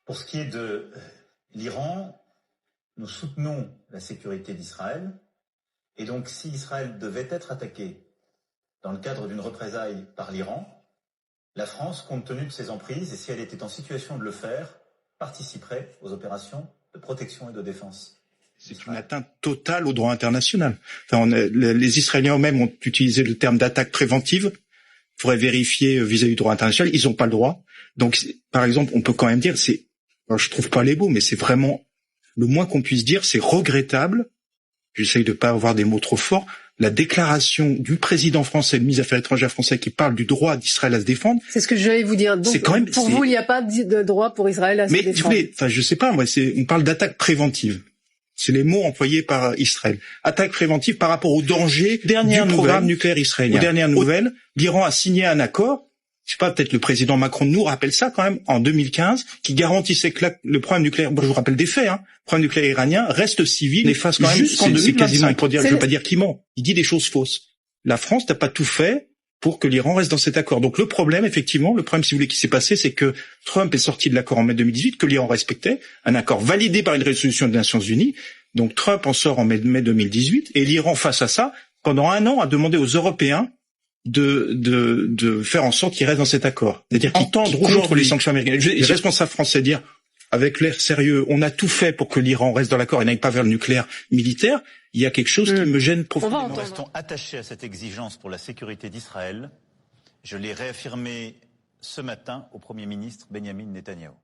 Pour ce qui est de l'Iran, nous soutenons la sécurité d'Israël. Et donc, si Israël devait être attaqué dans le cadre d'une représaille par l'Iran, la France, compte tenu de ses emprises, et si elle était en situation de le faire, participerait aux opérations de protection et de défense. C'est une atteinte totale au droit international. Les Israéliens eux-mêmes ont utilisé le terme d'attaque préventive. Il faudrait vérifier vis-à-vis du droit international. Ils n'ont pas le droit. Donc, par exemple, on peut quand même dire, alors je trouve pas les mots, mais c'est vraiment le moins qu'on puisse dire, c'est regrettable. J'essaye de pas avoir des mots trop forts. La déclaration du président français, le ministre des Affaires étrangères français, qui parle du droit d'Israël à se défendre. C'est ce que j'allais vous dire. Donc, pour vous, il n'y a pas de droit pour Israël à se défendre. Mais, je sais pas, moi, on parle d'attaque préventive. C'est les mots employés par Israël. Attaque préventive par rapport au danger du programme nucléaire israélien. Aux dernières nouvelles, l'Iran a signé un accord. Je sais pas, peut-être le président Macron nous rappelle ça quand même, en 2015, qui garantissait que le programme nucléaire, je vous rappelle des faits, le programme nucléaire iranien reste civil, efface quand même jusqu'en 2025. C'est quasiment pour dire, je veux pas dire qu'il ment. Il dit des choses fausses. La France n'a pas tout fait pour que l'Iran reste dans cet accord. Donc le problème, effectivement, si vous voulez, qui s'est passé, c'est que Trump est sorti de l'accord en mai 2018, que l'Iran respectait, un accord validé par une résolution des Nations Unies. Donc Trump en sort en mai 2018, et l'Iran, face à ça, pendant un an, a demandé aux Européens de faire en sorte qu'ils restent dans cet accord. C'est-à-dire qu'ils tendent contre les sanctions américaines. Les responsables français dire, avec l'air sérieux, on a tout fait pour que l'Iran reste dans l'accord et n'aille pas vers le nucléaire militaire, il y a quelque chose qui me gêne profondément. Nous restons attachés à cette exigence pour la sécurité d'Israël. Je l'ai réaffirmé ce matin au Premier ministre Benyamin Netanyahou.